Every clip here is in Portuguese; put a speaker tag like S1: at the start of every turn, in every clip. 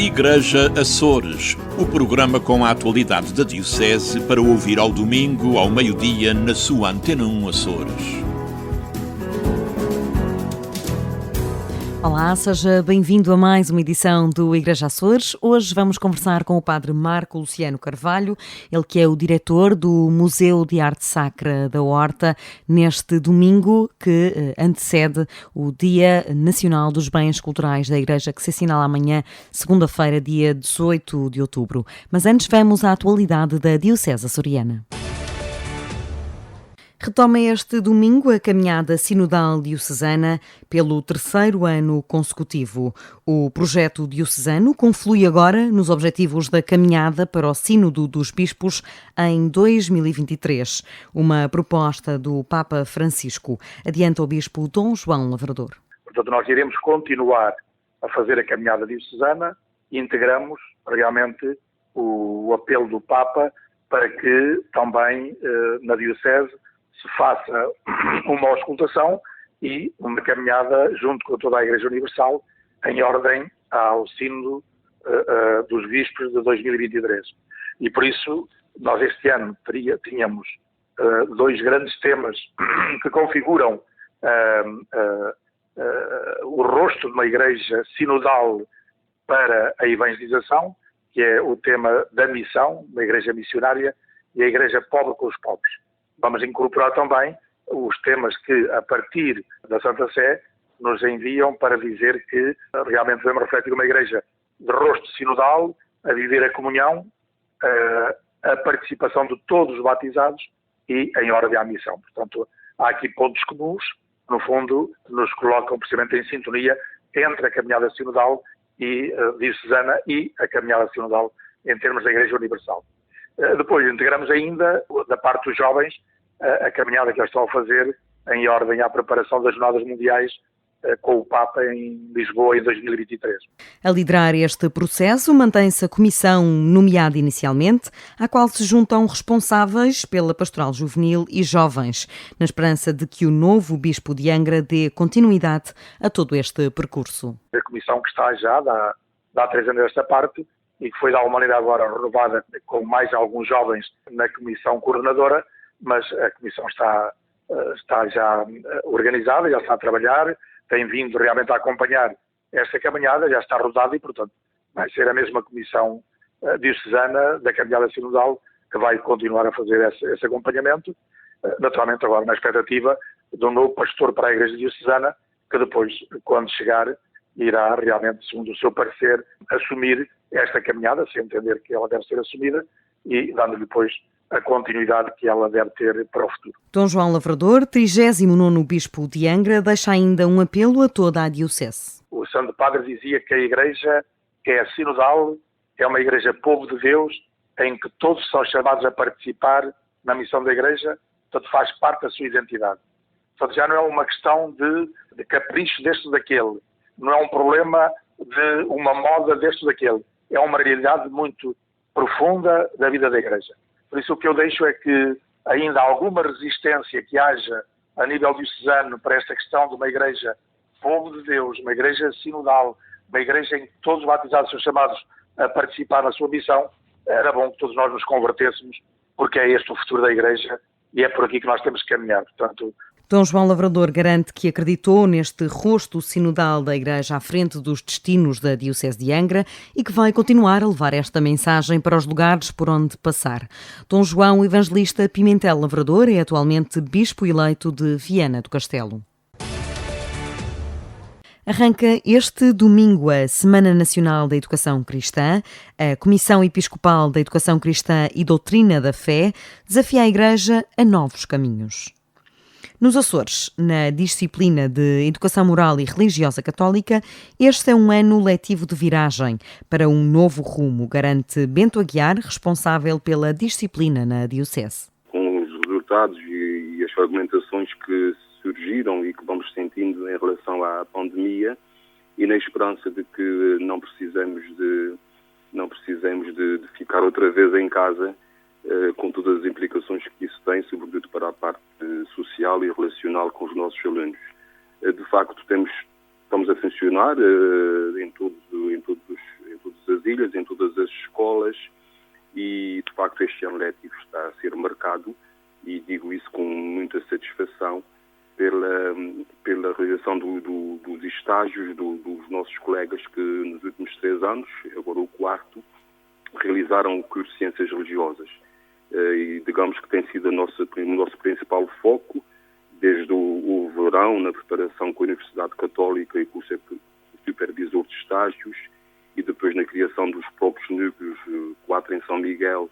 S1: Igreja Açores, o programa com a atualidade da Diocese para ouvir ao domingo, ao meio-dia, na sua Antena 1 Açores.
S2: Olá, seja bem-vindo a mais uma edição do Igreja Açores. Hoje vamos conversar com o Padre Marco Luciano Carvalho, ele que é o diretor do Museu de Arte Sacra da Horta, neste domingo que antecede o Dia Nacional dos Bens Culturais da Igreja, que se assinala amanhã, segunda-feira, dia 18 de outubro. Mas antes vamos à atualidade da Diocese açoriana. Retoma este domingo a caminhada sinodal diocesana pelo terceiro ano consecutivo. O projeto diocesano conflui agora nos objetivos da caminhada para o Sínodo dos Bispos em 2023, uma proposta do Papa Francisco. Adianta o Bispo Dom João Lavrador.
S3: Portanto, nós iremos continuar a fazer a caminhada diocesana e integramos realmente o apelo do Papa para que também na Diocese se faça uma auscultação e uma caminhada junto com toda a Igreja Universal em ordem ao Sínodo dos Bispos de 2023. E por isso, nós este ano tínhamos dois grandes temas que configuram o rosto de uma Igreja sinodal para a evangelização, que é o tema da missão, da Igreja missionária e a Igreja pobre com os pobres. Vamos incorporar também os temas que, a partir da Santa Sé, nos enviam para dizer que realmente devemos refletir uma igreja de rosto sinodal, a viver a comunhão, a participação de todos os batizados e em ordem à missão. Portanto, há aqui pontos comuns, no fundo, nos colocam precisamente em sintonia entre a caminhada sinodal e diocesana e a caminhada sinodal em termos da Igreja Universal. Depois integramos ainda, da parte dos jovens, a caminhada que eles estão a fazer em ordem à preparação das Jornadas Mundiais com o Papa em Lisboa em 2023.
S2: A liderar este processo mantém-se a comissão nomeada inicialmente, à qual se juntam responsáveis pela pastoral juvenil e jovens, na esperança de que o novo Bispo de Angra dê continuidade a todo este percurso.
S3: A comissão que está já, dá 3 anos desta parte, e que foi de alguma maneira agora renovada com mais alguns jovens na comissão coordenadora, mas a comissão está já organizada, já está a trabalhar, tem vindo realmente a acompanhar esta caminhada, já está rodada e, portanto, vai ser a mesma comissão diocesana da caminhada sinodal que vai continuar a fazer esse acompanhamento, naturalmente agora na expectativa de um novo pastor para a Igreja Diocesana, que depois, quando chegar, irá realmente, segundo o seu parecer, assumir esta caminhada, se entender que ela deve ser assumida e dando-lhe depois a continuidade que ela deve ter para o futuro.
S2: Dom João Lavrador, 39º Bispo de Angra, deixa ainda um apelo a toda a Diocese.
S3: O Santo Padre dizia que a Igreja é sinodal, é uma Igreja povo de Deus, em que todos são chamados a participar na missão da Igreja, portanto faz parte da sua identidade. Portanto já não é uma questão de capricho deste ou daquele, não é um problema de uma moda deste ou daquele, é uma realidade muito profunda da vida da Igreja. Por isso o que eu deixo é que ainda alguma resistência que haja a nível diocesano para esta questão de uma Igreja povo de Deus, uma Igreja sinodal, uma Igreja em que todos os batizados são chamados a participar na sua missão, era bom que todos nós nos convertêssemos, porque é este o futuro da Igreja e é por aqui que nós temos que caminhar. Portanto,
S2: Dom João Lavrador garante que acreditou neste rosto sinodal da Igreja à frente dos destinos da Diocese de Angra e que vai continuar a levar esta mensagem para os lugares por onde passar. Dom João Evangelista Pimentel Lavrador é atualmente Bispo eleito de Viana do Castelo. Arranca este domingo a Semana Nacional da Educação Cristã. A Comissão Episcopal da Educação Cristã e Doutrina da Fé desafia a Igreja a novos caminhos. Nos Açores, na disciplina de Educação Moral e Religiosa Católica, este é um ano letivo de viragem para um novo rumo, garante Bento Aguiar, responsável pela disciplina na Diocese.
S4: Com os resultados e as fragmentações que surgiram e que vamos sentindo em relação à pandemia e na esperança de que não precisemos de ficar outra vez em casa, com todas as implicações que isso tem, sobretudo para a parte social e relacional com os nossos alunos. De facto, estamos a funcionar em todas as ilhas, em todas as escolas, e de facto este ano letivo está a ser marcado, e digo isso com muita satisfação, pela realização dos estágios dos nossos colegas que nos últimos 3 anos, agora o 4º, realizaram o curso de Ciências Religiosas. E digamos que tem sido o nosso principal foco, desde o verão, na preparação com a Universidade Católica e com o supervisor de estágios, e depois na criação dos próprios núcleos, 4 em São Miguel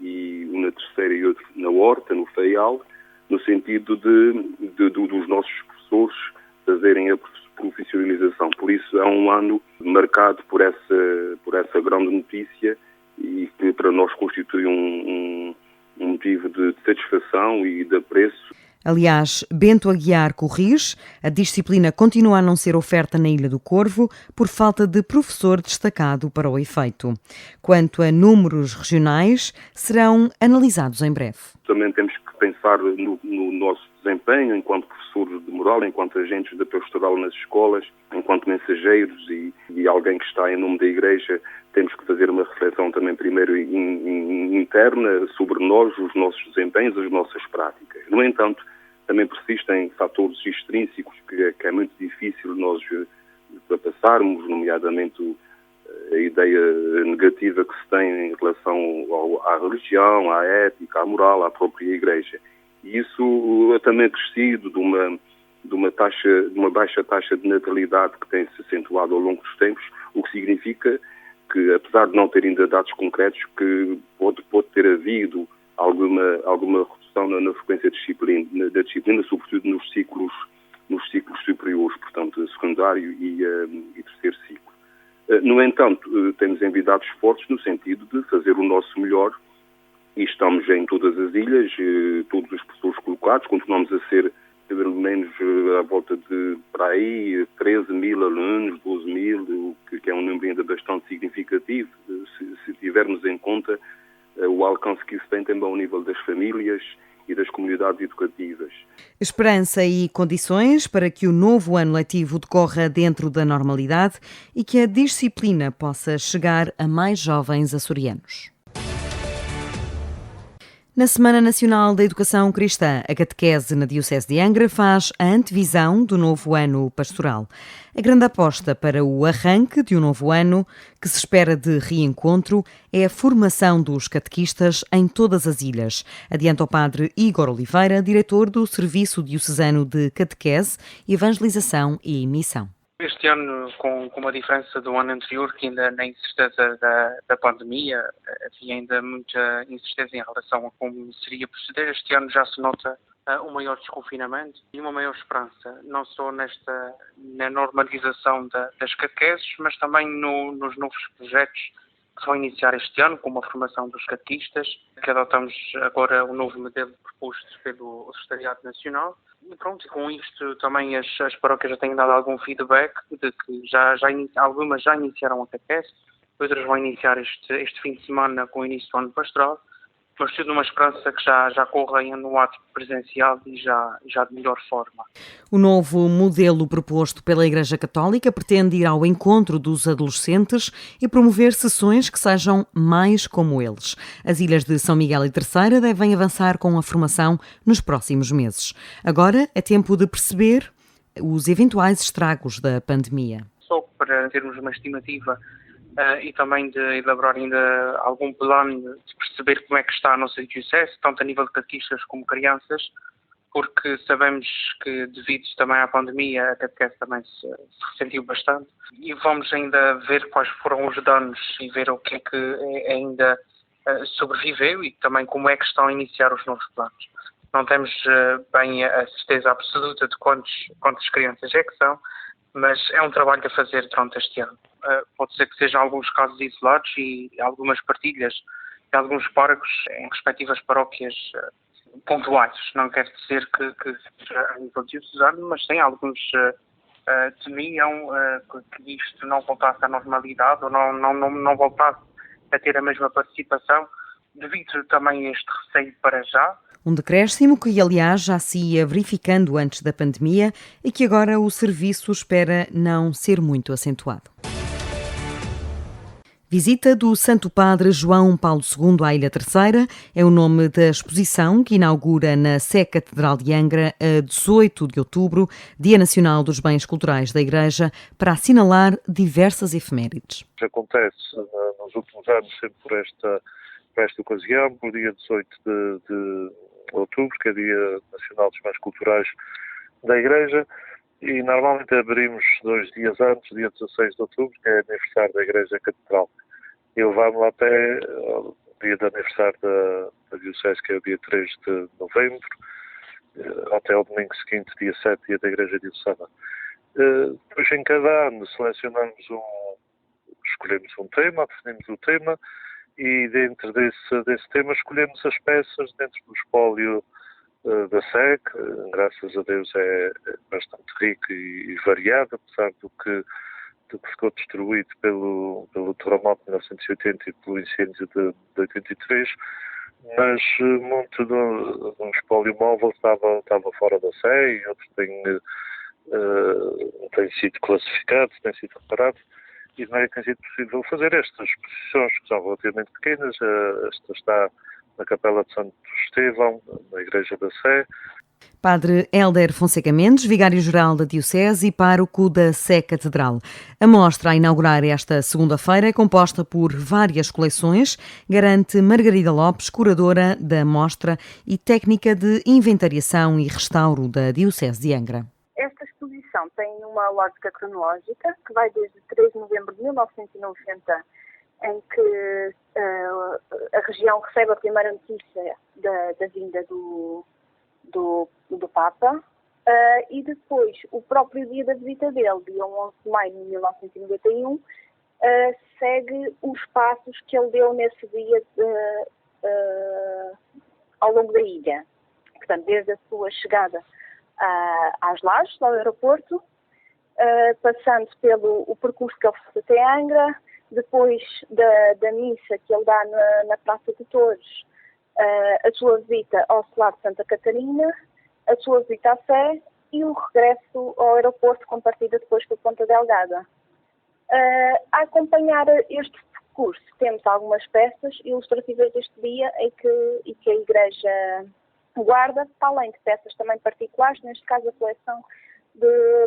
S4: e um na Terceira e outro na Horta, no Faial, no sentido dos nossos professores fazerem a profissionalização. Por isso é um ano marcado por essa grande notícia, e que para nós constitui um motivo de satisfação e de apreço.
S2: Aliás, Bento Aguiar corrige, a disciplina continua a não ser oferta na Ilha do Corvo por falta de professor destacado para o efeito. Quanto a números regionais, serão analisados em breve.
S4: Também temos que pensar no nosso desempenho enquanto professores de moral, enquanto agentes da pastoral nas escolas, enquanto mensageiros e alguém que está em nome da Igreja. Temos que fazer uma reflexão também primeiro interna sobre nós, os nossos desempenhos, as nossas práticas. No entanto, também persistem fatores extrínsecos que é muito difícil nós ultrapassarmos, nomeadamente a ideia negativa que se tem em relação à religião, à ética, à moral, à própria Igreja. E isso também crescido de uma baixa taxa de natalidade que tem se acentuado ao longo dos tempos, o que significa que, apesar de não ter ainda dados concretos, que pode ter havido alguma redução na frequência da disciplina, sobretudo nos ciclos superiores, portanto, secundário e terceiro ciclo. No entanto, temos envidado esforços no sentido de fazer o nosso melhor, e estamos em todas as ilhas, todos os professores colocados, continuamos a ser pelo menos à volta de, para aí, 13 mil alunos, 12 mil, que é um número ainda bastante significativo, se tivermos em conta o alcance que isso tem também ao nível das famílias e das comunidades educativas.
S2: Esperança e condições para que o novo ano letivo decorra dentro da normalidade e que a disciplina possa chegar a mais jovens açorianos. Na Semana Nacional da Educação Cristã, a catequese na Diocese de Angra faz a antevisão do novo ano pastoral. A grande aposta para o arranque de um novo ano, que se espera de reencontro, é a formação dos catequistas em todas as ilhas. Adianta o padre Igor Oliveira, diretor do Serviço Diocesano de Catequese, Evangelização e Missão.
S5: Este ano, com uma diferença do ano anterior, que ainda na incerteza da pandemia, havia ainda muita incerteza em relação a como seria proceder, este ano já se nota um maior desconfinamento e uma maior esperança, não só na normalização das catequeses, mas também nos novos projetos que vão iniciar este ano, como a formação dos catequistas, que adotamos agora o novo modelo proposto pelo Secretariado Nacional. E pronto, e com isto também as paróquias já têm dado algum feedback de que algumas já iniciaram a catequese, outras vão iniciar este fim de semana com o início do ano pastoral, mas tudo numa esperança que já corra no ato presencial e já de melhor forma.
S2: O novo modelo proposto pela Igreja Católica pretende ir ao encontro dos adolescentes e promover sessões que sejam mais como eles. As ilhas de São Miguel e Terceira devem avançar com a formação nos próximos meses. Agora é tempo de perceber os eventuais estragos da pandemia.
S5: Só para termos uma estimativa e também de elaborar ainda algum plano de perceber como é que está a nossa diocese, tanto a nível de catequistas como crianças, porque sabemos que devido também à pandemia a catequese também se ressentiu bastante, e vamos ainda ver quais foram os danos e ver o que é que ainda sobreviveu e também como é que estão a iniciar os novos planos. Não temos bem a certeza absoluta de quantas crianças é que são, mas é um trabalho a fazer durante este ano. Pode ser que sejam alguns casos isolados e algumas partilhas de alguns párocos em respectivas paróquias pontuais. Não quer dizer que seja a nível diocesano, mas sim, alguns temiam que isto não voltasse à normalidade ou não voltasse a ter a mesma participação, devido também a este receio para já.
S2: Um decréscimo que, aliás, já se ia verificando antes da pandemia e que agora o serviço espera não ser muito acentuado. Visita do Santo Padre João Paulo II à Ilha Terceira é o nome da exposição que inaugura na Sé Catedral de Angra a 18 de outubro, Dia Nacional dos Bens Culturais da Igreja, para assinalar diversas efemérides.
S6: Acontece nos últimos anos sempre por esta ocasião, por dia 18 de outubro, que é Dia Nacional dos Bens Culturais da Igreja, e normalmente abrimos 2 dias antes, dia 16 de outubro, que é aniversário da Igreja Catedral. E levámos lá até o dia de aniversário da Diocese, que é o dia 3 de novembro, até o domingo seguinte, dia 7, dia da Igreja Diocesana. Depois, em cada ano, escolhemos um tema, definimos o tema, e dentro desse tema escolhemos as peças dentro do espólio da Sé, que graças a Deus é bastante rico e variado, apesar do que ficou destruído pelo terremoto de 1980 e pelo incêndio de 83, mas muito do espólio móvel estava fora da Sé e outros têm sido classificados, têm sido reparados, e não é que tem sido possível fazer estas exposições, que são relativamente pequenas. Esta está na Capela de Santo Estevão, na Igreja da Sé.
S2: Padre Hélder Fonseca Mendes, vigário-geral da Diocese e pároco da Sé Catedral. A mostra a inaugurar esta segunda-feira é composta por várias coleções, garante Margarida Lopes, curadora da mostra e técnica de inventariação e restauro da Diocese de Angra.
S7: Esta exposição tem uma lógica cronológica que vai desde 3 de novembro de 1990, em que a região recebe a primeira notícia da vinda do Papa, e depois o próprio dia da visita dele, dia 11 de maio de 1991, segue os passos que ele deu nesse dia ao longo da ilha. Portanto, desde a sua chegada às Lajes, ao aeroporto, passando pelo percurso que ele fez até Angra, depois da missa que ele dá na Praça de Torres, a sua visita ao Solar de Santa Catarina, a sua visita à Sé e o regresso ao aeroporto com partida depois para Ponta Delgada. A acompanhar este percurso temos algumas peças ilustrativas deste dia e que a Igreja guarda, para além de peças também particulares, neste caso a coleção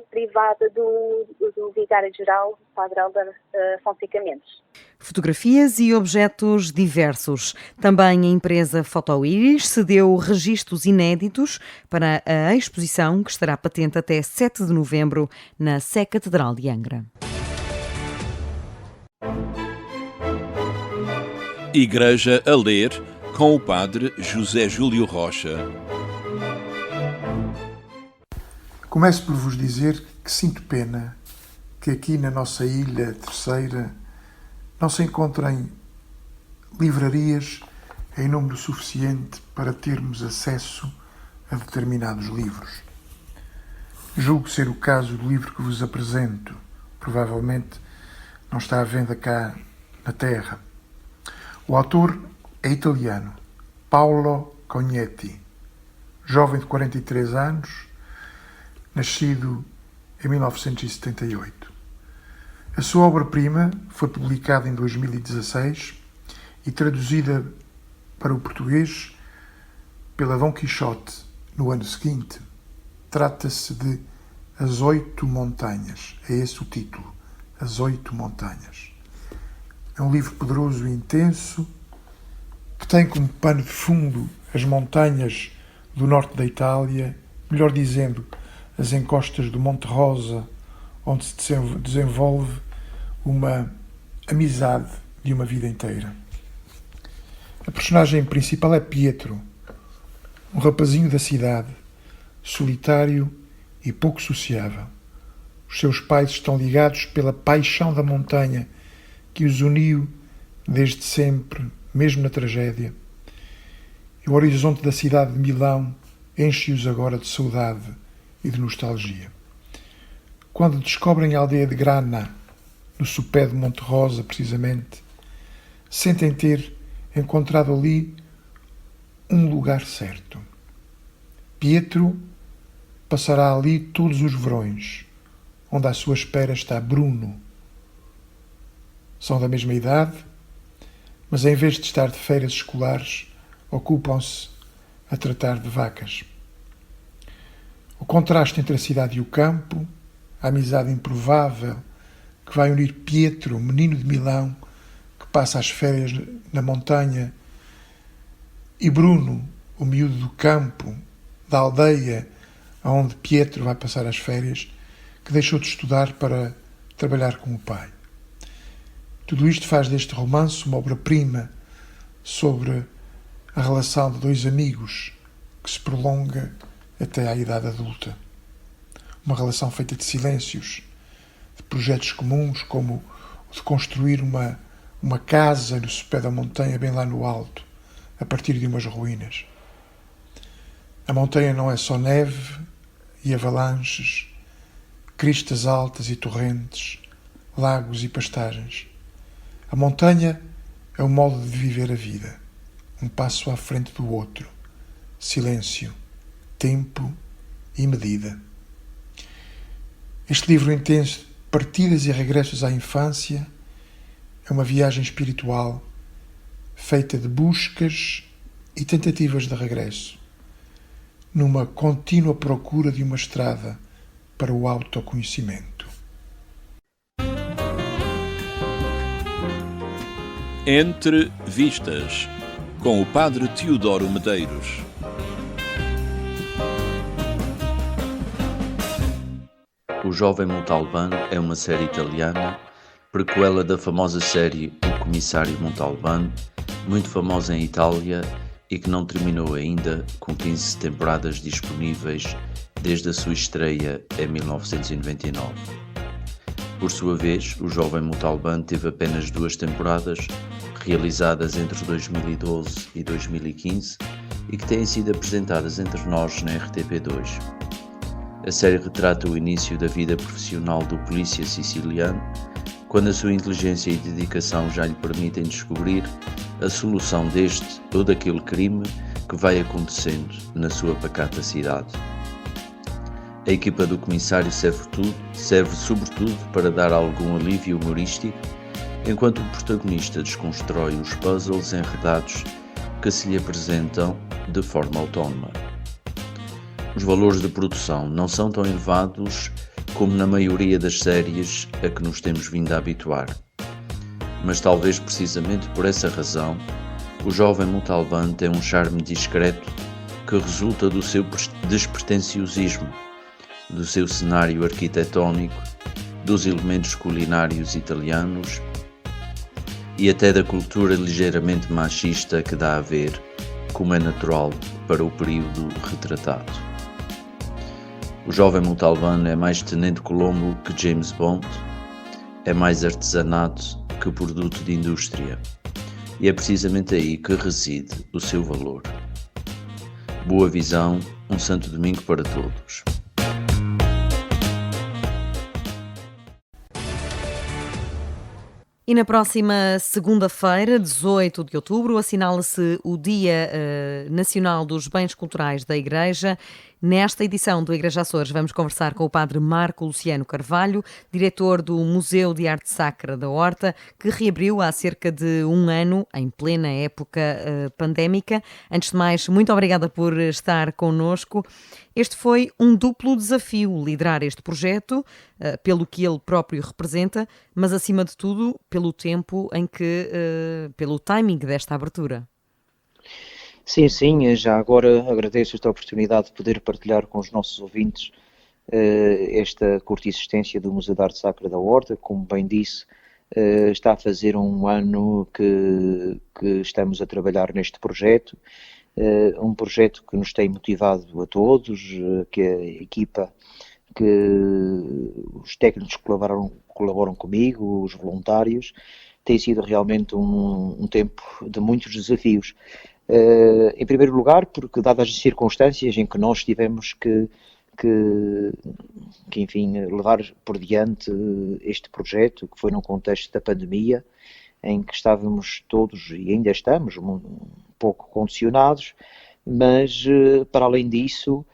S7: privada do vigário-geral, Padre Hélder Fonseca Mendes.
S2: Fotografias e objetos diversos. Também a empresa Fotoíris cedeu registros inéditos para a exposição que estará patente até 7 de novembro na Sé Catedral de Angra.
S1: Igreja a ler com o Padre José Júlio Rocha.
S8: Começo por vos dizer que sinto pena que aqui na nossa Ilha Terceira não se encontrem livrarias em número suficiente para termos acesso a determinados livros. Julgo ser o caso do livro que vos apresento. Provavelmente não está à venda cá na Terra. O autor é italiano, Paolo Cognetti, jovem de 43 anos, nascido em 1978. A sua obra-prima foi publicada em 2016 e traduzida para o português pela Dom Quixote no ano seguinte. Trata-se de As 8 Montanhas. É esse o título, As 8 Montanhas. É um livro poderoso e intenso que tem como pano de fundo as montanhas do norte da Itália, melhor dizendo, as encostas do Monte Rosa, onde se desenvolve uma amizade de uma vida inteira. A personagem principal é Pietro, um rapazinho da cidade, solitário e pouco sociável. Os seus pais estão ligados pela paixão da montanha que os uniu desde sempre, mesmo na tragédia. E o horizonte da cidade de Milão enche-os agora de saudade e de nostalgia. Quando descobrem a aldeia de Grana, no sopé de Monte Rosa, precisamente, sentem ter encontrado ali um lugar certo. Pietro passará ali todos os verões, onde à sua espera está Bruno, São da mesma idade, mas em vez de estar de feiras escolares, ocupam-se a tratar de vacas. O contraste entre a cidade e o campo, a amizade improvável que vai unir Pietro, menino de Milão, que passa as férias na montanha, e Bruno, o miúdo do campo, da aldeia onde Pietro vai passar as férias, que deixou de estudar para trabalhar com o pai. Tudo isto faz deste romance uma obra-prima sobre a relação de dois amigos que se prolonga até à idade adulta. Uma relação feita de silêncios, de projetos comuns, como o de construir uma casa no sopé da montanha, bem lá no alto, a partir de umas ruínas. A montanha não é só neve e avalanches, cristas altas e torrentes, lagos e pastagens. A montanha é um modo de viver a vida, um passo à frente do outro, silêncio, tempo e medida. Este livro intenso, Partidas e Regressos à Infância, é uma viagem espiritual feita de buscas e tentativas de regresso, numa contínua procura de uma estrada para o autoconhecimento.
S1: Entre Vistas, com o padre Teodoro Medeiros.
S9: O Jovem Montalbán é uma série italiana, prequela da famosa série O Comissário Montalbán, muito famosa em Itália e que não terminou ainda, com 15 temporadas disponíveis desde a sua estreia em 1999. Por sua vez, o Jovem Montalbán teve apenas 2 temporadas, realizadas entre 2012 e 2015, e que têm sido apresentadas entre nós na RTP2. A série retrata o início da vida profissional do polícia siciliano, quando a sua inteligência e dedicação já lhe permitem descobrir a solução deste ou daquele crime que vai acontecendo na sua pacata cidade. A equipa do comissário serve sobretudo para dar algum alívio humorístico, enquanto o protagonista desconstrói os puzzles enredados que se lhe apresentam de forma autónoma. Os valores de produção não são tão elevados como na maioria das séries a que nos temos vindo a habituar. Mas talvez precisamente por essa razão, o Jovem Montalbán tem um charme discreto que resulta do seu despretensiosismo, do seu cenário arquitetónico, dos elementos culinários italianos e até da cultura ligeiramente machista que dá a ver, como é natural para o período retratado. O Jovem Montalbán é mais Tenente Colombo que James Bond, é mais artesanato que produto de indústria, e é precisamente aí que reside o seu valor. Boa visão, um santo domingo para todos.
S2: E na próxima segunda-feira, 18 de outubro, assinala-se o Dia Nacional dos Bens Culturais da Igreja. Nesta edição do Igreja Açores vamos conversar com o padre Marco Luciano Carvalho, diretor do Museu de Arte Sacra da Horta, que reabriu há cerca de um ano, em plena época pandémica. Antes de mais, muito obrigada por estar connosco. Este foi um duplo desafio, liderar este projeto, pelo que ele próprio representa, mas acima de tudo, pelo tempo em que, pelo timing desta abertura.
S10: Sim, já agora agradeço esta oportunidade de poder partilhar com os nossos ouvintes esta curta existência do Museu de Arte Sacra da Horta. Como bem disse, está a fazer um ano que estamos a trabalhar neste projeto, um projeto que nos tem motivado a todos, que a equipa, que os técnicos que colaboram comigo, os voluntários. Tem sido realmente um tempo de muitos desafios. Em primeiro lugar, porque dadas as circunstâncias em que nós tivemos que enfim, levar por diante este projeto, que foi num contexto da pandemia, em que estávamos todos, e ainda estamos, um pouco condicionados, mas para além disso,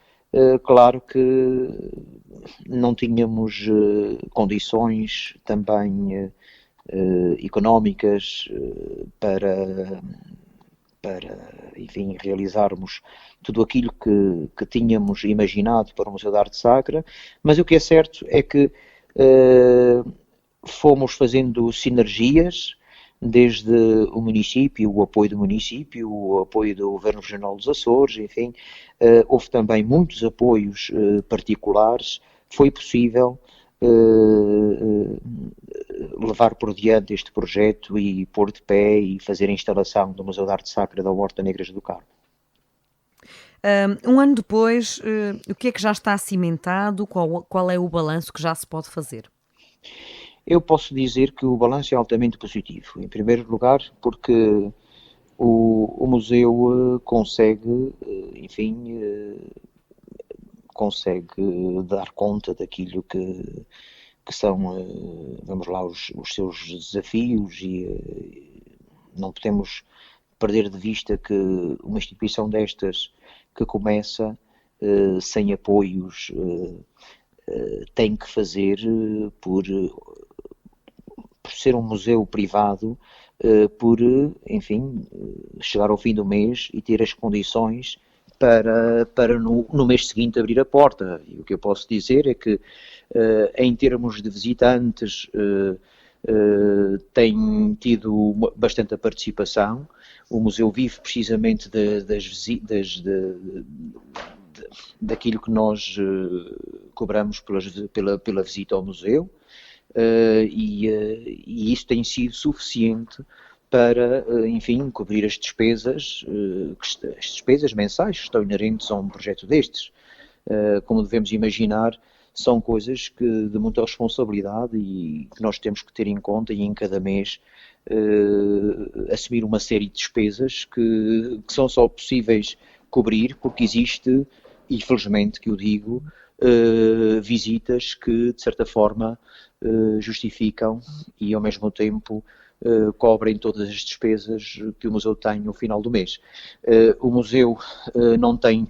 S10: claro que não tínhamos condições também económicas para enfim, realizarmos tudo aquilo que tínhamos imaginado para o Museu da Arte Sacra, mas o que é certo é que fomos fazendo sinergias, desde o município, o apoio do município, o apoio do Governo Regional dos Açores, enfim, houve também muitos apoios particulares, foi possível levar por diante este projeto e pôr de pé e fazer a instalação do Museu da Arte Sacra da Horta na Igreja do Carmo.
S2: Um ano depois, o que é que já está cimentado? Qual é o balanço que já se pode fazer?
S10: Eu posso dizer que o balanço é altamente positivo. Em primeiro lugar, porque o museu consegue, enfim, consegue dar conta daquilo que são, vamos lá, os seus desafios, e não podemos perder de vista que uma instituição destas que começa sem apoios tem que fazer por ser um museu privado, por, enfim, chegar ao fim do mês e ter as condições para no mês seguinte abrir a porta. E o que eu posso dizer é que, em termos de visitantes, tem tido bastante a participação. O museu vive precisamente daquilo que nós cobramos pela visita ao museu, e isso tem sido suficiente para, enfim, cobrir as despesas mensais que estão inerentes a um projeto destes. Como devemos imaginar, são coisas de muita responsabilidade e que nós temos que ter em conta, e em cada mês assumir uma série de despesas que são só possíveis cobrir porque existe, e felizmente que o digo, visitas que de certa forma justificam e ao mesmo tempo cobrem todas as despesas que o museu tem no final do mês. O museu não tem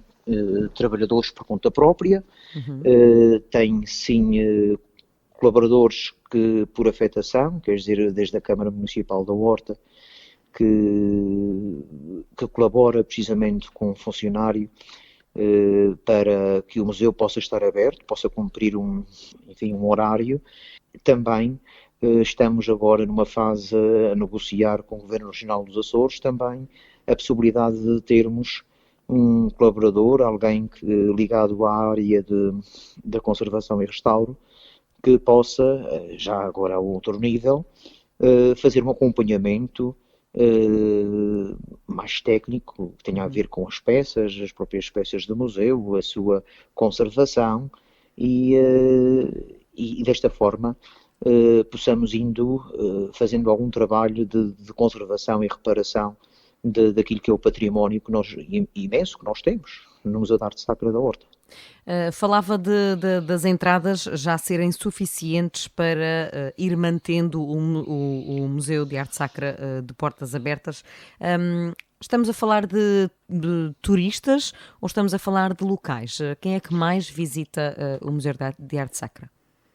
S10: trabalhadores por conta própria, tem sim colaboradores que por afetação, quer dizer, desde a Câmara Municipal da Horta, que colabora precisamente com um funcionário para que o museu possa estar aberto, possa cumprir um horário. Também estamos agora numa fase a negociar com o Governo Regional dos Açores também a possibilidade de termos um colaborador, alguém ligado à área da conservação e restauro, que possa, já agora a outro nível, fazer um acompanhamento mais técnico, que tenha a ver com as próprias peças do museu, a sua conservação, e desta forma possamos fazendo algum trabalho de conservação e reparação daquilo que é o património imenso que nós temos no Museu da Arte Sacra da Horta.
S2: Falava das entradas já serem suficientes para ir mantendo o Museu de Arte Sacra de portas abertas. Estamos a falar de turistas ou estamos a falar de locais? Quem é que mais visita o Museu de Arte Sacra?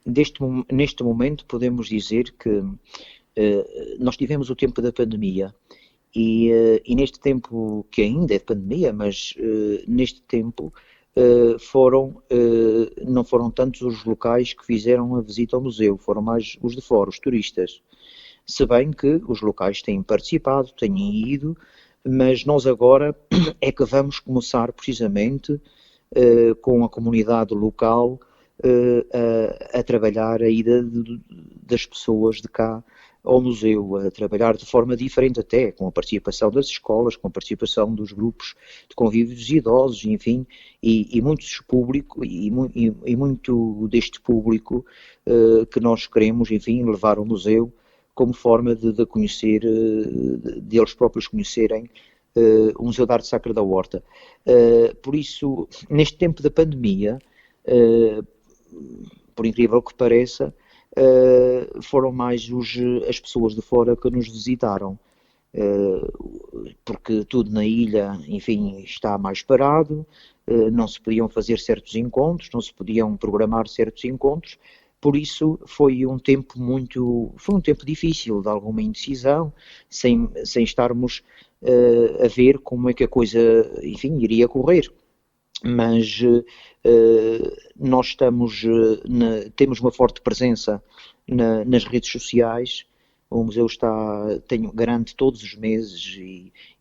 S10: Neste momento podemos dizer que nós tivemos o tempo da pandemia e neste tempo, que ainda é de pandemia, mas neste tempo não foram tantos os locais que fizeram a visita ao museu, foram mais os de fora, os turistas. Se bem que os locais têm participado, têm ido, mas nós agora é que vamos começar precisamente com a comunidade local a trabalhar a ida das pessoas de cá ao museu, a trabalhar de forma diferente até, com a participação das escolas, com a participação dos grupos de convívios de idosos, enfim, e muito deste público que nós queremos, enfim, levar ao museu como forma de conhecer, de eles próprios conhecerem o Museu da Arte Sacra da Horta. Por isso, neste tempo da pandemia, por incrível que pareça, foram mais as pessoas de fora que nos visitaram, porque tudo na ilha, enfim, está mais parado, não se podiam fazer certos encontros, não se podiam programar certos encontros, Por isso foi um tempo difícil, de alguma indecisão, sem estarmos a ver como é que a coisa, enfim, iria correr. Mas nós temos uma forte presença nas redes sociais. O museu garante todos os meses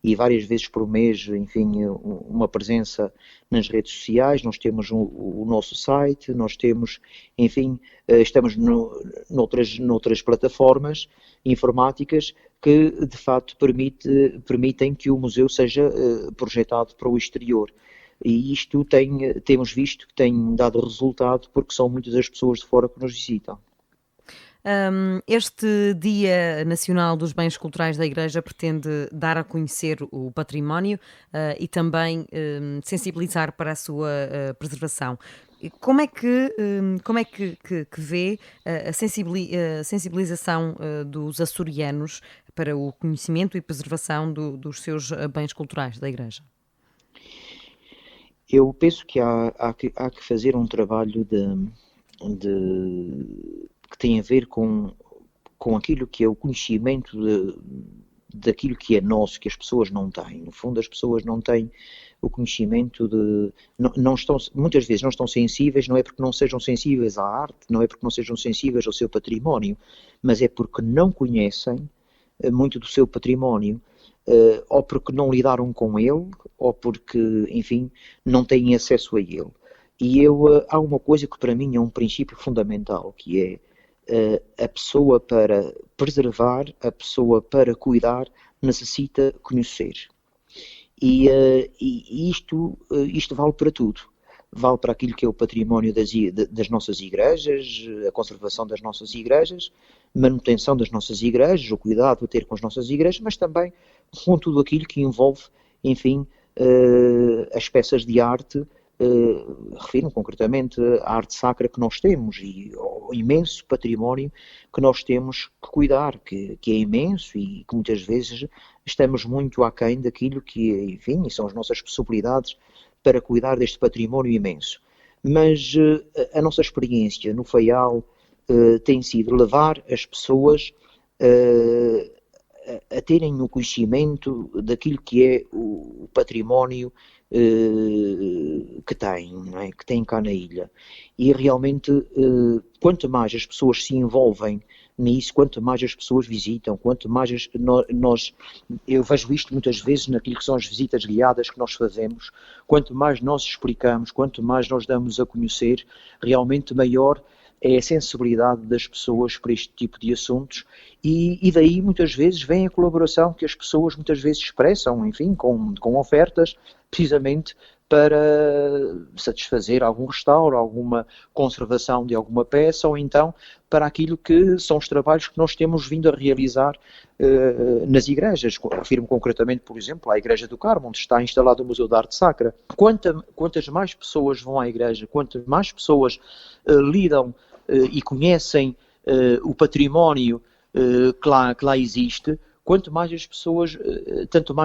S10: e várias vezes por mês, enfim, uma presença nas redes sociais. Nós temos o nosso site, nós temos, enfim, estamos noutras plataformas informáticas que, de facto, permitem que o museu seja projetado para o exterior. E isto temos visto que tem dado resultado, porque são muitas as pessoas de fora que nos visitam.
S2: Este Dia Nacional dos Bens Culturais da Igreja pretende dar a conhecer o património e também sensibilizar para a sua preservação. Como é que vê a sensibilização dos açorianos para o conhecimento e preservação dos seus bens culturais da Igreja?
S10: Eu penso que há que fazer um trabalho que tem a ver com aquilo que é o conhecimento daquilo que é nosso, que as pessoas não têm. No fundo, as pessoas não têm o conhecimento muitas vezes não estão sensíveis, não é porque não sejam sensíveis à arte, não é porque não sejam sensíveis ao seu património, mas é porque não conhecem muito do seu património, ou porque não lidaram com ele, ou porque, enfim, não têm acesso a ele. E há uma coisa que para mim é um princípio fundamental, que é a pessoa para preservar, a pessoa para cuidar, necessita conhecer. E isto vale para tudo. Vale para aquilo que é o património das nossas igrejas, a conservação das nossas igrejas, manutenção das nossas igrejas, o cuidado a ter com as nossas igrejas, mas também com tudo aquilo que envolve, enfim, as peças de arte. Refiro-me concretamente à arte sacra que nós temos e ao imenso património que nós temos que cuidar, que é imenso e que muitas vezes estamos muito aquém daquilo que, enfim, são as nossas possibilidades para cuidar deste património imenso. Mas a nossa experiência no Faial tem sido levar as pessoas a terem o conhecimento daquilo que é o património que tem cá na ilha. E realmente, quanto mais as pessoas se envolvem nisso, quanto mais as pessoas visitam, quanto mais eu vejo isto muitas vezes naquilo que são as visitas guiadas que nós fazemos, quanto mais nós explicamos, quanto mais nós damos a conhecer, realmente maior é a sensibilidade das pessoas para este tipo de assuntos e daí muitas vezes vem a colaboração que as pessoas muitas vezes expressam, enfim, com ofertas, precisamente para satisfazer algum restauro, alguma conservação de alguma peça ou então para aquilo que são os trabalhos que nós temos vindo a realizar nas igrejas. Refiro-me concretamente, por exemplo, à Igreja do Carmo, onde está instalado o Museu da Arte Sacra. Quantas mais pessoas vão à igreja, quantas mais pessoas lidam e conhecem o património que lá existe, tanto mais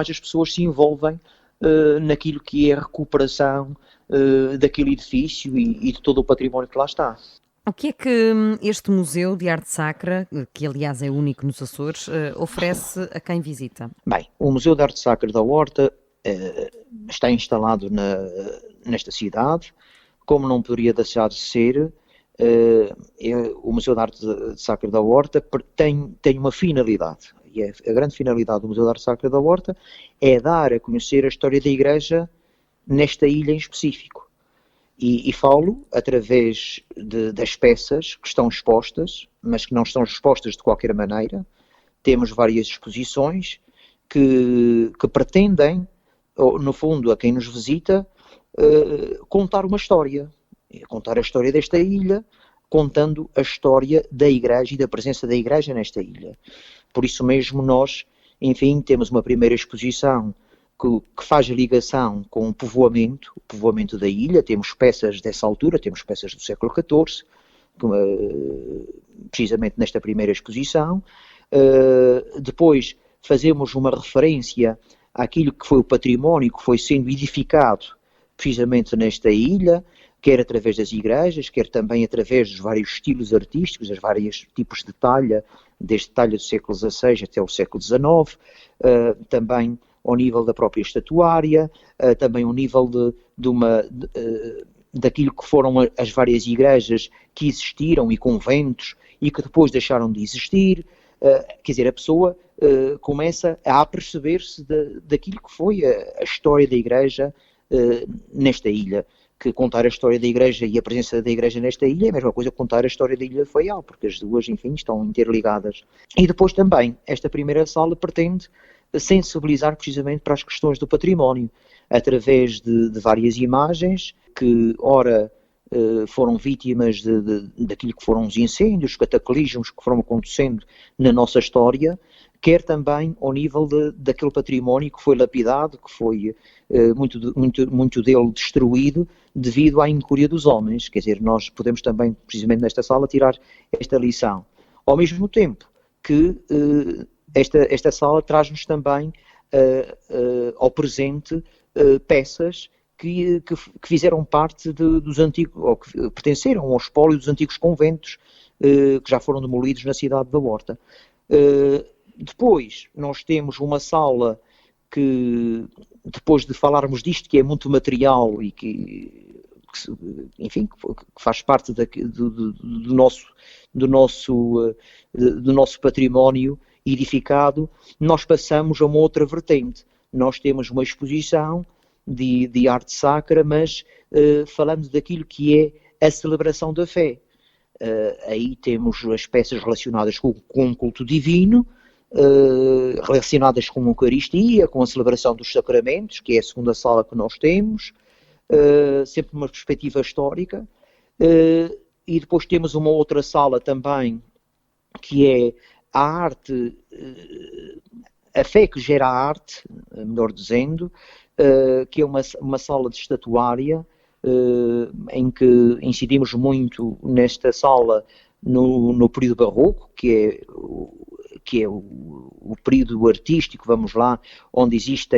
S10: as pessoas se envolvem naquilo que é a recuperação daquele edifício e de todo o património que lá está.
S2: O que é que este Museu de Arte Sacra, que aliás é único nos Açores, oferece a quem visita?
S10: Bem, o Museu de Arte Sacra da Horta está instalado nesta cidade, como não poderia deixar de ser. O Museu de Arte Sacra da Horta tem uma finalidade, e a grande finalidade do Museu de Arte Sacra da Horta é dar a conhecer a história da Igreja nesta ilha em específico. E falo através das peças que estão expostas, mas que não estão expostas de qualquer maneira. Temos várias exposições que pretendem, no fundo, a quem nos visita, contar uma história. Contar a história desta ilha, contando a história da Igreja e da presença da Igreja nesta ilha. Por isso mesmo nós, enfim, temos uma primeira exposição que faz a ligação com o povoamento da ilha. Temos peças dessa altura, temos peças do século XIV, precisamente nesta primeira exposição. Depois fazemos uma referência àquilo que foi o património que foi sendo edificado precisamente nesta ilha, quer através das igrejas, quer também através dos vários estilos artísticos, dos vários tipos de talha, desde talha do século XVI até o século XIX, também ao nível da própria estatuária, também ao nível daquilo que foram as várias igrejas que existiram e conventos e que depois deixaram de existir. Quer dizer, a pessoa começa a aperceber-se daquilo que foi a história da igreja nesta ilha. Que contar a história da igreja e a presença da igreja nesta ilha é a mesma coisa que contar a história da Ilha de Faial, porque as duas, enfim, estão interligadas. E depois também, esta primeira sala pretende sensibilizar precisamente para as questões do património, através de várias imagens que, ora, foram vítimas daquilo que foram os incêndios, os cataclismos que foram acontecendo na nossa história, quer também ao nível daquele património que foi lapidado, que foi muito dele destruído devido à incúria dos homens. Quer dizer, nós podemos também, precisamente nesta sala, tirar esta lição. Ao mesmo tempo que esta sala traz-nos também ao presente peças que fizeram parte dos antigos, ou que pertenceram ao espólio dos antigos conventos que já foram demolidos na cidade da Horta. Depois nós temos uma sala que, depois de falarmos disto, que é muito material e que faz parte do nosso património edificado, nós passamos a uma outra vertente. Nós temos uma exposição de arte sacra, mas falamos daquilo que é a celebração da fé. Aí temos as peças relacionadas com o culto divino, relacionadas com a Eucaristia, com a celebração dos sacramentos, que é a segunda sala que nós temos, sempre uma perspectiva histórica, e depois temos uma outra sala também, que é a arte, a fé que gera a arte, melhor dizendo, que é uma sala de estatuária, em que incidimos muito nesta sala no período barroco, que é o período artístico, vamos lá, onde existe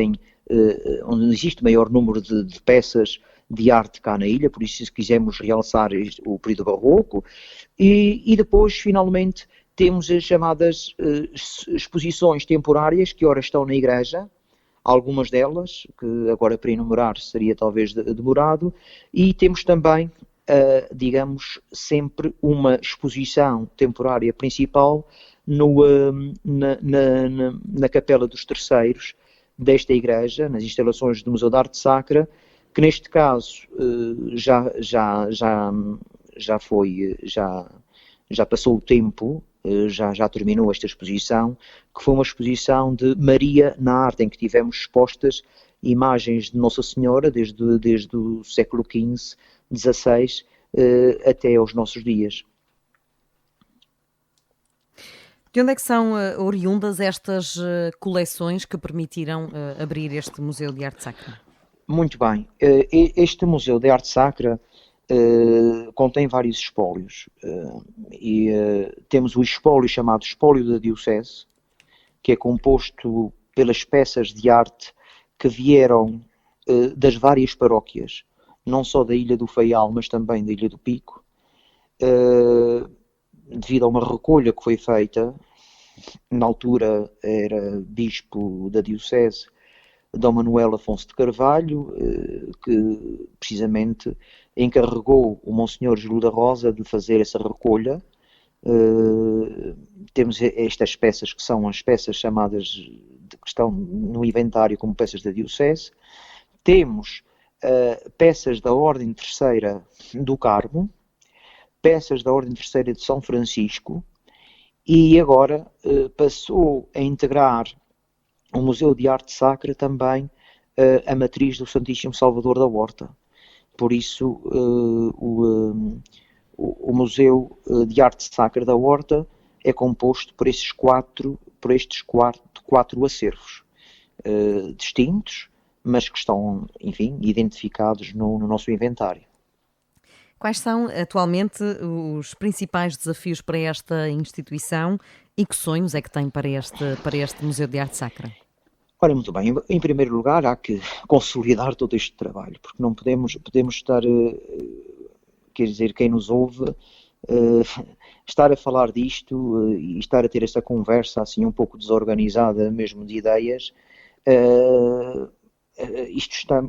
S10: maior número de peças de arte cá na ilha, por isso se quisermos realçar o período barroco, e depois finalmente temos as chamadas exposições temporárias que ora estão na igreja, algumas delas, que agora para enumerar seria talvez demorado, e temos também, digamos, sempre uma exposição temporária principal na Capela dos Terceiros desta igreja, nas instalações do Museu de Arte Sacra, que neste caso já passou o tempo, já terminou esta exposição, que foi uma exposição de Maria na arte, em que tivemos expostas imagens de Nossa Senhora desde o século XV, XVI, até aos nossos dias.
S2: De onde é que são oriundas estas coleções que permitiram abrir este Museu de Arte Sacra?
S10: Muito bem. Este Museu de Arte Sacra contém vários espólios. Temos o espólio chamado Espólio da Diocese, que é composto pelas peças de arte que vieram das várias paróquias, não só da Ilha do Faial, mas também da Ilha do Pico, devido a uma recolha que foi feita. Na altura era bispo da Diocese Dom Manuel Afonso de Carvalho, que precisamente encarregou o Monsenhor Júlio da Rosa de fazer essa recolha. Temos estas peças que são as peças chamadas, que estão no inventário como peças da Diocese. Temos peças da Ordem Terceira do Carmo, peças da Ordem Terceira de São Francisco, e agora passou a integrar o Museu de Arte Sacra também a matriz do Santíssimo Salvador da Horta. Por isso, o Museu de Arte Sacra da Horta é composto por estes quatro acervos distintos, mas que estão, enfim, identificados no nosso inventário.
S2: Quais são, atualmente, os principais desafios para esta instituição e que sonhos é que tem para este Museu de Arte Sacra?
S10: Ora, muito bem. Em primeiro lugar, há que consolidar todo este trabalho, porque não podemos estar quer dizer, quem nos ouve, estar a falar disto e estar a ter esta conversa assim um pouco desorganizada mesmo de ideias,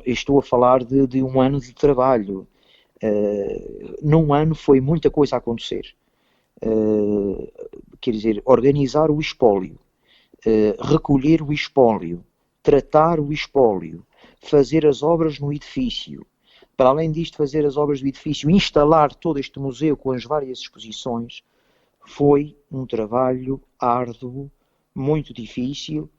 S10: estou a falar de um ano de trabalho. Num ano foi muita coisa a acontecer. Quer dizer, organizar o espólio, recolher o espólio, tratar o espólio, fazer as obras no edifício, para além disto fazer as obras do edifício, instalar todo este museu com as várias exposições, foi um trabalho árduo, muito difícil,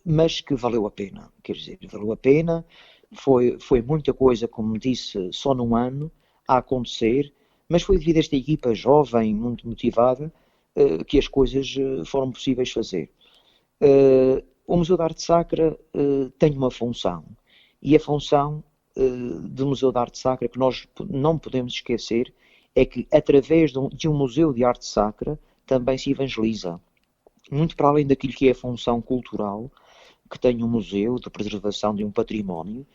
S10: mas que valeu a pena. Quer dizer, valeu a pena, foi muita coisa, como disse, só num ano a acontecer, mas foi devido a esta equipa jovem, muito motivada, que as coisas foram possíveis fazer. O Museu de Arte Sacra tem uma função, e a função do Museu de Arte Sacra que nós não podemos esquecer é que através de um museu de arte sacra também se evangeliza. Muito para além daquilo que é a função cultural que tem um museu de preservação de um património,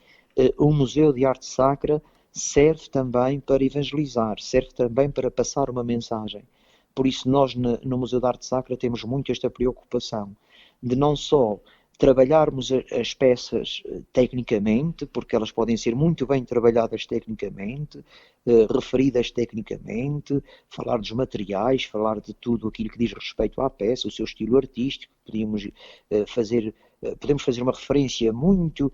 S10: o Museu de Arte Sacra serve também para evangelizar, serve também para passar uma mensagem. Por isso nós no Museu de Arte Sacra temos muito esta preocupação de não só trabalharmos as peças tecnicamente, porque elas podem ser muito bem trabalhadas tecnicamente, referidas tecnicamente, falar dos materiais, falar de tudo aquilo que diz respeito à peça, o seu estilo artístico. Podemos fazer uma referência muito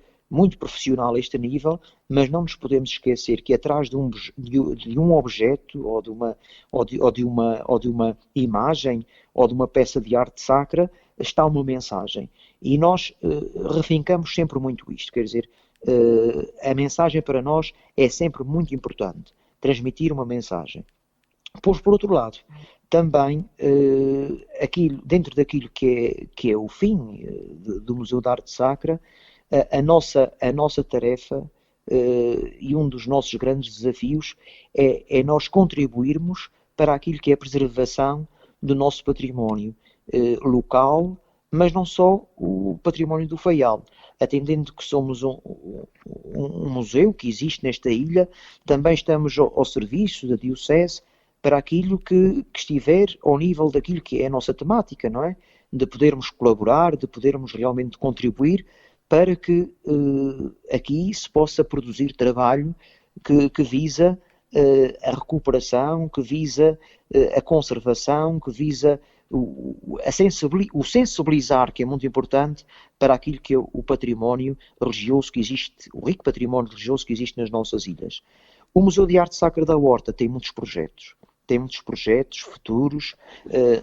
S10: profissional a este nível, mas não nos podemos esquecer que atrás de um objeto ou de uma imagem ou de uma peça de arte sacra está uma mensagem. E nós refincamos sempre muito isto, quer dizer, a mensagem para nós é sempre muito importante, transmitir uma mensagem. Pois, por outro lado, também dentro daquilo que é o fim do Museu de Arte Sacra, a nossa tarefa e um dos nossos grandes desafios é nós contribuirmos para aquilo que é a preservação do nosso património local, mas não só o património do Faial. Atendendo que somos um museu que existe nesta ilha, também estamos ao serviço da Diocese para aquilo que estiver ao nível daquilo que é a nossa temática, não é? De podermos colaborar, de podermos realmente contribuir para que aqui se possa produzir trabalho que visa a recuperação, que visa a conservação, que visa o sensibilizar, que é muito importante, para aquilo que é o património religioso que existe, o rico património religioso que existe nas nossas ilhas. O Museu de Arte Sacra da Horta tem muitos projetos futuros.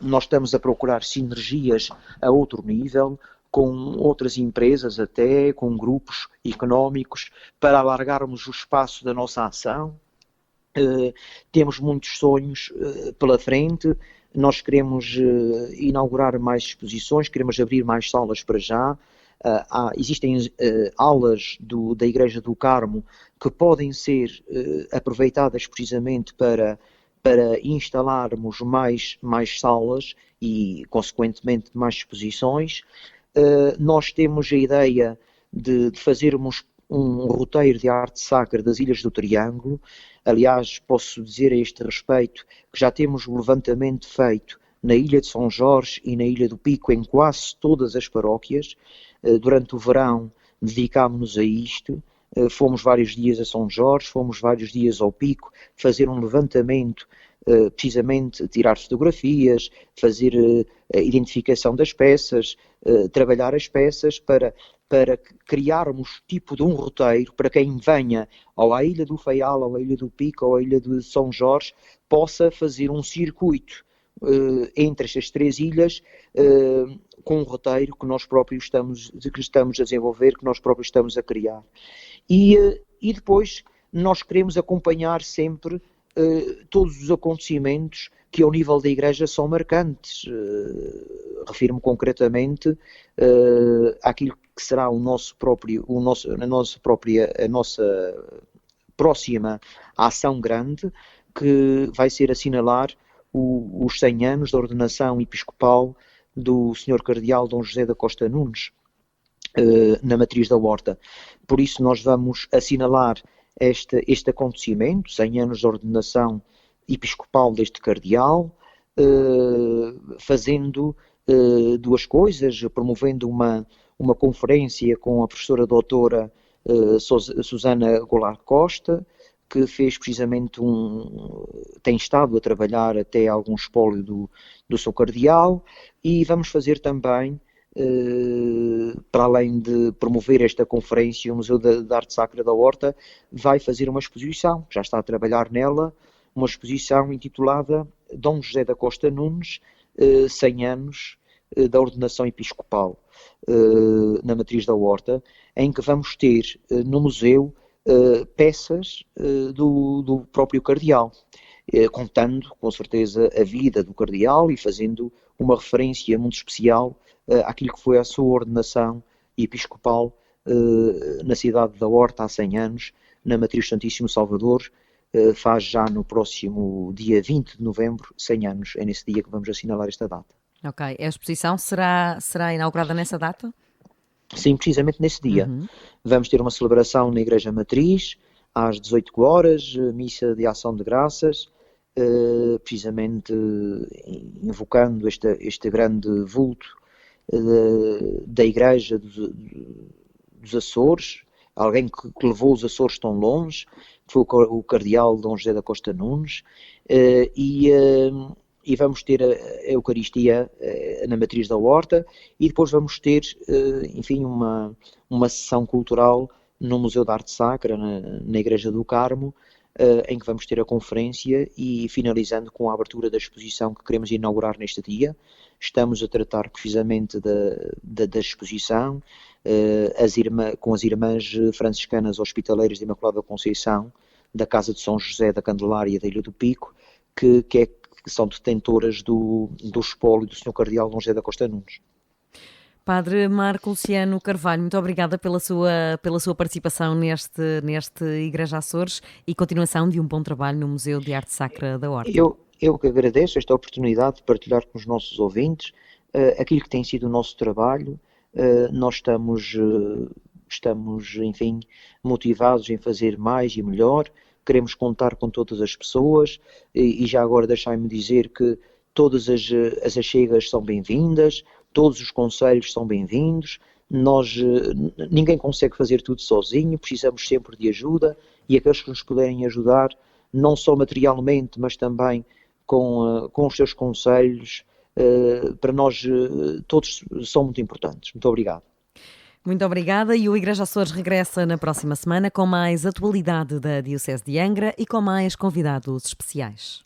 S10: Nós estamos a procurar sinergias a outro nível, com outras empresas até, com grupos económicos, para alargarmos o espaço da nossa ação. Temos muitos sonhos pela frente. Nós queremos inaugurar mais exposições, queremos abrir mais salas para já. Existem aulas da Igreja do Carmo que podem ser aproveitadas precisamente para instalarmos mais salas e, consequentemente, mais exposições. Nós temos a ideia de fazermos um roteiro de arte sacra das Ilhas do Triângulo. Aliás, posso dizer a este respeito que já temos o levantamento feito na Ilha de São Jorge e na Ilha do Pico, em quase todas as paróquias. Durante o verão dedicámos-nos a isto. Fomos vários dias a São Jorge, fomos vários dias ao Pico, fazer um levantamento, precisamente tirar fotografias, fazer a identificação das peças, trabalhar as peças para criarmos tipo de um roteiro para quem venha à Ilha do Faial, ou à Ilha do Pico, ou à Ilha de São Jorge, possa fazer um circuito entre estas três ilhas, com um roteiro que nós próprios estamos a desenvolver, que nós próprios estamos a criar. E depois nós queremos acompanhar sempre todos os acontecimentos que ao nível da Igreja são marcantes. Refiro-me concretamente àquilo que será a nossa próxima ação grande, que vai ser assinalar os 100 anos da ordenação episcopal do Sr. Cardeal Dom José da Costa Nunes, na Matriz da Horta. Por isso nós vamos assinalar este acontecimento, 100 anos de ordenação episcopal deste cardeal, fazendo duas coisas, promovendo uma conferência com a professora doutora Susana Goulart Costa, que fez precisamente tem estado a trabalhar até algum espólio do seu cardeal, e vamos fazer também, para além de promover esta conferência, o Museu da Arte Sacra da Horta vai fazer uma exposição, já está a trabalhar nela, uma exposição intitulada Dom José da Costa Nunes, 100 anos da ordenação episcopal, na Matriz da Horta, em que vamos ter no museu peças do próprio cardeal, contando com certeza a vida do cardeal e fazendo uma referência muito especial àquilo que foi a sua ordenação episcopal na cidade da Horta há 100 anos, na Matriz Santíssimo Salvador. Faz já no próximo dia 20 de novembro 100 anos, é nesse dia que vamos assinalar esta data.
S2: Ok, a exposição será inaugurada nessa data?
S10: Sim, precisamente nesse dia. Vamos ter uma celebração na Igreja Matriz, às 18 horas, missa de ação de graças, precisamente invocando este grande vulto da Igreja dos Açores, alguém que levou os Açores tão longe, foi o cardeal Dom José da Costa Nunes, e vamos ter a Eucaristia na Matriz da Horta, e depois vamos ter, enfim, uma sessão cultural no Museu da Arte Sacra, na Igreja do Carmo, em que vamos ter a conferência e finalizando com a abertura da exposição que queremos inaugurar neste dia. Estamos a tratar precisamente da exposição com as irmãs franciscanas hospitaleiras de Imaculada Conceição, da Casa de São José da Candelária da Ilha do Pico, que são detentoras do espólio do Sr. Cardeal Dom José da Costa Nunes.
S2: Padre Marco Luciano Carvalho, muito obrigada pela sua participação neste Igreja Açores e continuação de um bom trabalho no Museu de Arte Sacra da Horta.
S10: Eu que agradeço esta oportunidade de partilhar com os nossos ouvintes aquilo que tem sido o nosso trabalho. Nós estamos, enfim, motivados em fazer mais e melhor. Queremos contar com todas as pessoas e já agora deixai-me dizer que todas as achegas são bem-vindas, todos os conselhos são bem-vindos. Ninguém consegue fazer tudo sozinho, precisamos sempre de ajuda, e aqueles que nos puderem ajudar, não só materialmente, mas também com os seus conselhos, para nós todos são muito importantes. Muito obrigado.
S2: Muito obrigada, e o Igreja Açores regressa na próxima semana com mais atualidade da Diocese de Angra e com mais convidados especiais.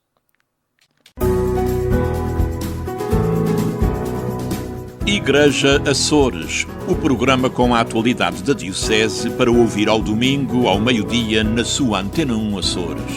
S1: Igreja Açores, o programa com a atualidade da Diocese para ouvir ao domingo, ao meio-dia, na sua Antena 1 Açores.